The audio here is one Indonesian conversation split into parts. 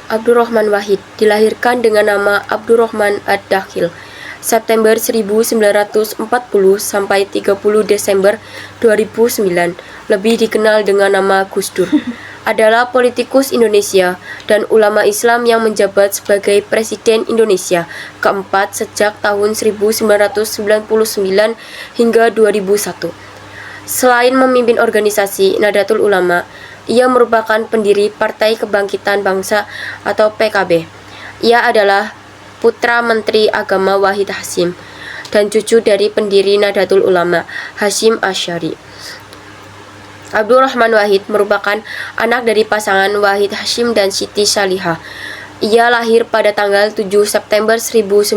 Abdurrahman Wahid dilahirkan dengan nama Abdurrahman Ad-Dakhil, September 1940 sampai 30 Desember 2009, lebih dikenal dengan nama Gus Dur, adalah politikus Indonesia dan ulama Islam yang menjabat sebagai Presiden Indonesia keempat sejak tahun 1999 hingga 2001. Selain memimpin organisasi Nahdlatul Ulama, ia merupakan pendiri Partai Kebangkitan Bangsa atau PKB. Ia adalah putra Menteri Agama Wahid Hasyim dan cucu dari pendiri Nahdlatul Ulama, Hasyim Asy'ari. Abdurrahman Wahid merupakan anak dari pasangan Wahid Hasyim dan Siti Salihah. Ia lahir pada tanggal 7 September 1940.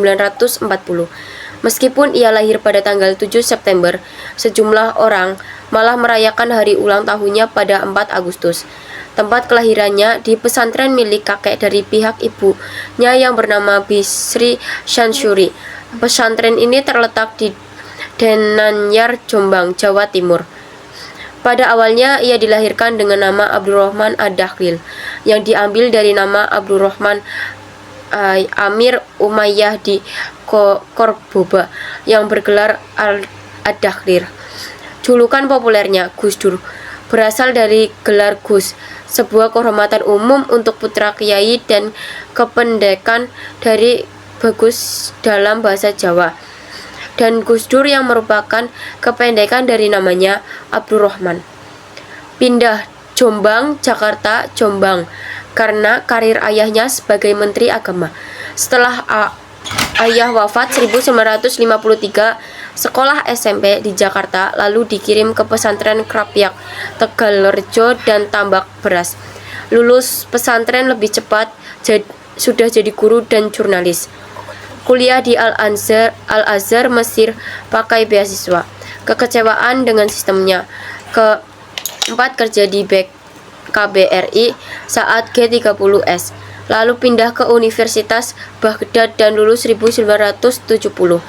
Meskipun ia lahir pada tanggal 7 September, sejumlah orang malah merayakan hari ulang tahunnya pada 4 Agustus. Tempat kelahirannya di pesantren milik kakek dari pihak ibunya yang bernama Bisri Syansuri. Pesantren ini terletak di Denanyar, Jombang, Jawa Timur. Pada awalnya ia dilahirkan dengan nama Abdurrahman Ad-Dakhil yang diambil dari nama Abdurrahman Amir Umayyah di Kordoba yang bergelar Ad-Dakhil. Julukan populernya Gus Dur berasal dari gelar Gus, sebuah kehormatan umum untuk putra kiai dan kependekan dari bagus dalam bahasa Jawa. Dan Gus Dur yang merupakan kependekan dari namanya Abdurrahman. Pindah Jombang, Jakarta, Jombang karena karir ayahnya sebagai Menteri Agama. Setelah ayah wafat 1953, sekolah SMP di Jakarta, lalu dikirim ke pesantren Krapyak, Tegalrejo, dan Tambak Beras. Lulus pesantren lebih cepat, sudah jadi guru dan jurnalis. Kuliah di Al-Azhar Mesir pakai beasiswa. Kekecewaan dengan sistemnya. Keempat, kerja di KBRI saat G30S. Lalu pindah ke Universitas Baghdad dan lulus 1970.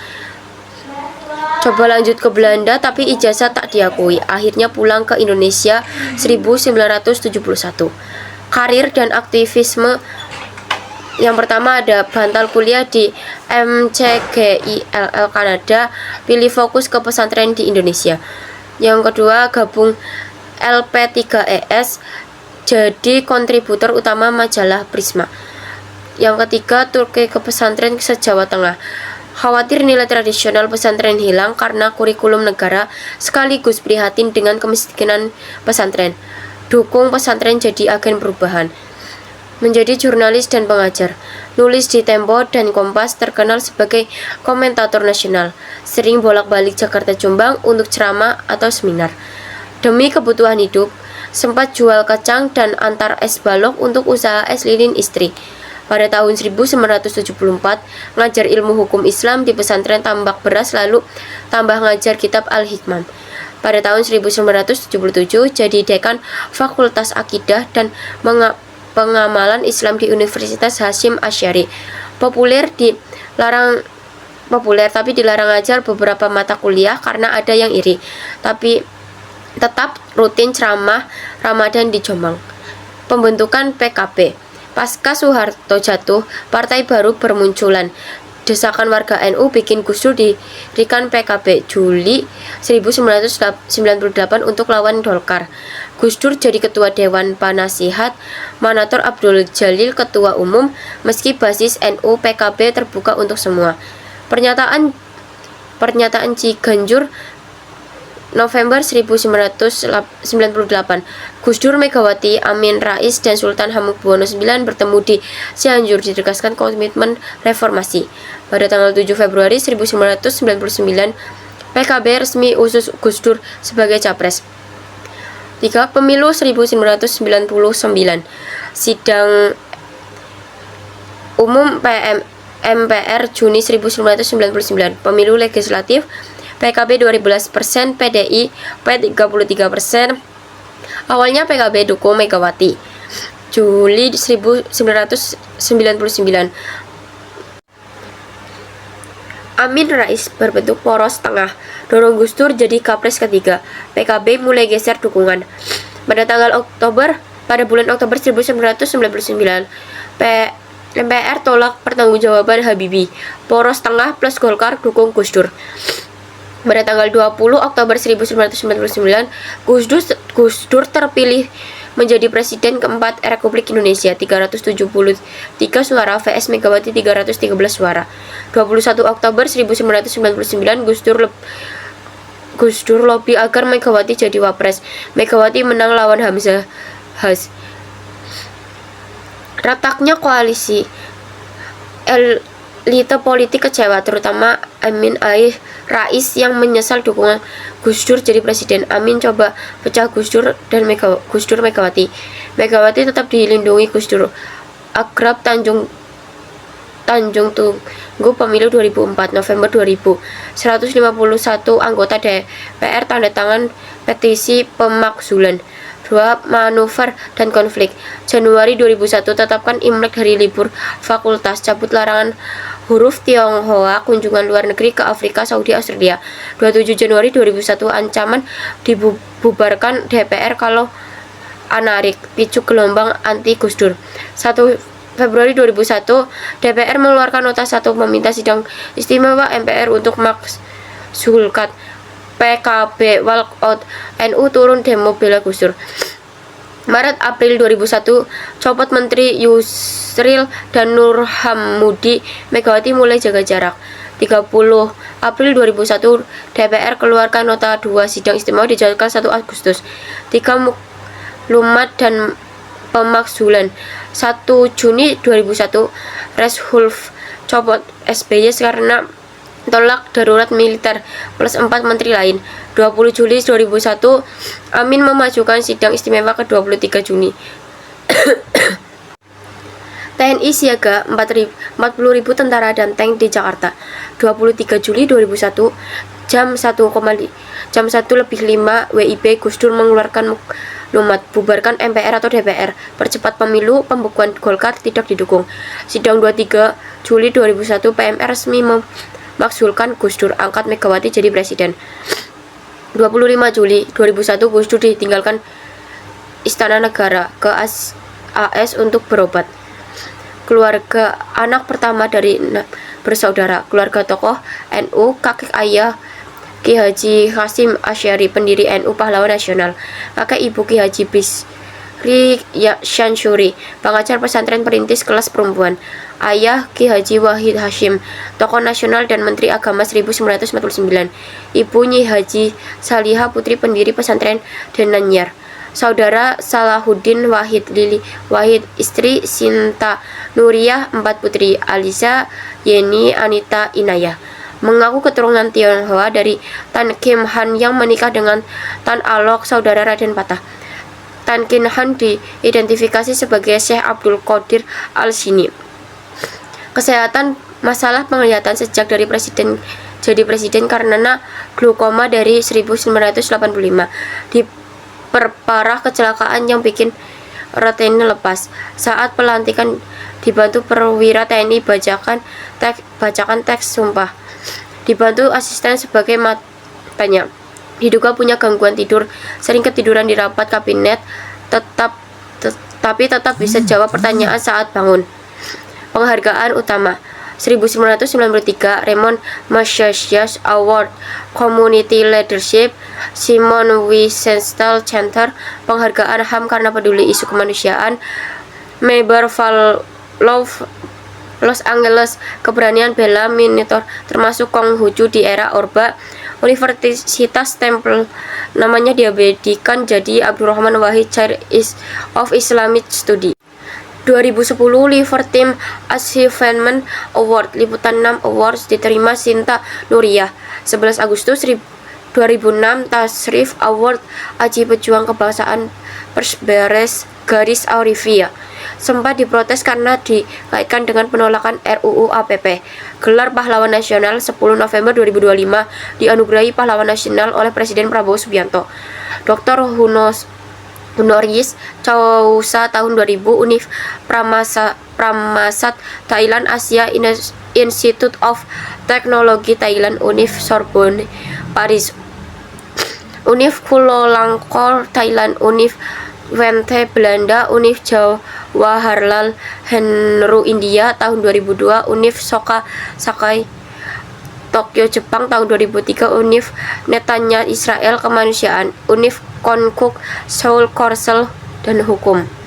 Coba lanjut ke Belanda tapi ijazah tak diakui. Akhirnya pulang ke Indonesia 1971. Karir dan aktivisme. Yang pertama ada bantal kuliah di MCGILL Kanada, pilih fokus ke pesantren di Indonesia. Yang kedua gabung LP3ES, jadi kontributor utama majalah Prisma. Yang ketiga Turki ke pesantren se-Jawa Tengah. Khawatir nilai tradisional pesantren hilang karena kurikulum negara, sekaligus prihatin dengan kemiskinan pesantren. Dukung pesantren jadi agen perubahan. Menjadi jurnalis dan pengajar. Nulis di Tempo dan Kompas, terkenal sebagai komentator nasional. Sering bolak-balik Jakarta Jombang untuk ceramah atau seminar. Demi kebutuhan hidup, sempat jual kacang dan antar es balok untuk usaha es lilin istri. Pada tahun 1974, ngajar ilmu hukum Islam di pesantren Tambak Beras, lalu tambah ngajar kitab Al-Hikmah. Pada tahun 1977, jadi dekan Fakultas Akidah dan Pengamalan Islam di Universitas Hasyim Asy'ari. Populer tapi dilarang ngajar beberapa mata kuliah karena ada yang iri. Tapi tetap rutin ceramah Ramadan di Jombang. Pembentukan PKB. Pasca Soeharto jatuh, partai baru bermunculan. Desakan warga NU bikin Gus Dur dirikan PKB Juli 1998 untuk lawan Golkar. Gus Dur jadi ketua Dewan Panasihat, Manator Abdul Jalil ketua umum. Meski basis NU, PKB terbuka untuk semua. Pernyataan Ciganjur November 1998. Gus Dur, Megawati, Amin Rais, dan Sultan Hamengkubuwono IX bertemu di Cianjur, ditegaskan komitmen reformasi. Pada tanggal 7 Februari 1999, PKB resmi usus Gus Dur sebagai capres. 3. Pemilu 1999. Sidang Umum MPR Juni 1999. Pemilu legislatif PKB 12%, PDI P33%. Awalnya PKB dukung Megawati. Juli 1999. Amin Rais berbentuk poros tengah, dorong Gus Dur jadi kapres ketiga. PKB mulai geser dukungan. Pada bulan Oktober 1999, MPR tolak pertanggungjawaban Habibie. Poros Tengah plus Golkar dukung Gus Dur. Pada tanggal 20 Oktober 1999, Gus Dur terpilih menjadi presiden keempat Republik Indonesia, 373 suara vs Megawati 313 suara. 21 Oktober 1999, Gus Dur lobby agar Megawati jadi wapres. Megawati menang lawan Hamzah Has. Retaknya koalisi, elite politik kecewa, terutama Amin Rais yang menyesal dukungan Gus Dur jadi presiden. Amin coba pecah Gus Dur dan Megawati. Megawati tetap dilindungi Gus Dur. Akrab Tanjung Tunggu pemilu 2004. November 2000, 151 anggota DPR tanda tangan petisi pemakzulan. 2. Manuver dan konflik. Januari 2001, tetapkan Imlek hari libur fakultas. Cabut larangan huruf Tionghoa kunjungan luar negeri ke Afrika, Saudi, Australia. 27 Januari 2001, ancaman dibubarkan DPR kalau anarik, picu gelombang anti Gus Dur. 1 Februari 2001, DPR mengeluarkan nota 1 meminta sidang istimewa MPR untuk makzulkan PKB walkout, NU turun demo bela Gus Dur. Maret April 2001, copot Menteri Yusril dan Nur Hamudi, Megawati mulai jaga jarak. 30 April 2001, DPR keluarkan nota 2, sidang istimewa dijadwalkan 1 Agustus. 3 Maklumat dan pemakzulan. 1 Juni 2001, Reshulf copot SBY karena tolak darurat militer plus 4 menteri lain. 20 Juli 2001, Amin memajukan sidang istimewa ke 23 Juni. TNI siaga 40.000 tentara dan tank di Jakarta. 23 Juli 2001, jam 1:05 WIB, Gus Dur mengeluarkan maklumat bubarkan MPR atau DPR, percepat pemilu, pembekuan Golkar tidak didukung. Sidang 23 Juli 2001, PMR resmi makzulkan Gus Dur, angkat Megawati jadi presiden. 25 Juli 2001, Gus Dur ditinggalkan Istana Negara ke AS untuk berobat. Keluarga anak pertama dari bersaudara. Keluarga tokoh NU, kakek ayah Ki Haji Hasyim Asy'ari, pendiri NU pahlawan nasional. Kakek ibu Ki Haji Bisri Syansuri, pengajar pesantren perintis kelas perempuan. Ayah Ki Haji Wahid Hasyim, tokoh nasional dan Menteri Agama 1949. Ibu Nyi Haji Salihah, putri pendiri pesantren Denanyar. Saudara Salahuddin Wahid, Lili Wahid, istri Sinta Nuriyah, 4 putri, Alisa, Yeni, Anita, Inayah. Mengaku keturunan Tionghoa dari Tan Kim Han yang menikah dengan Tan Alok, saudara Raden Patah. Tan Kim Han diidentifikasi sebagai Syekh Abdul Qadir Al-Sini. Kesehatan, masalah penglihatan sejak dari jadi presiden karena glaukoma dari 1985. Diperparah kecelakaan yang bikin retina lepas. Saat pelantikan dibantu perwira TNI bacakan teks sumpah. Dibantu asisten sebagai matanya. Diduga punya gangguan tidur, sering ketiduran di rapat kabinet, tapi tetap bisa jawab pertanyaan saat bangun. Penghargaan utama 1993, Raymond Magsaysay Award, Community Leadership, Simon Wiesenthal Center, Penghargaan HAM karena peduli isu kemanusiaan, Maber Love Los Angeles, Keberanian Bella Miniatur, termasuk Konghucu di era Orba. Universitas Temple, namanya diabadikan jadi Abdurrahman Wahid Chair of Islamic Study. 2010 Livertim Achievement Award, Liputan 6 Awards diterima Sinta Nuriyah. 11 Agustus 2006 Tasrif Award, Aji Pejuang Kebangsaan Persberes Garis Aurifia. Sempat diprotes karena dikaitkan dengan penolakan RUU APP. Gelar Pahlawan Nasional 10 November 2025 dianugerahi Pahlawan Nasional oleh Presiden Prabowo Subianto. Dr. Honoris Causa tahun 2000, Univ Pramasat Thailand, Asia Institute of Technology Thailand, Univ Sorbonne Paris, Univ Kuala Lumpur Thailand, Univ Twente Belanda, Univ Jawaharlal Nehru India tahun 2002, Univ Soka Sakai Tokyo Jepang tahun 2003, Univ Netanya Israel Kemanusiaan, Univ Konkuk Seoul Korsel dan Hukum.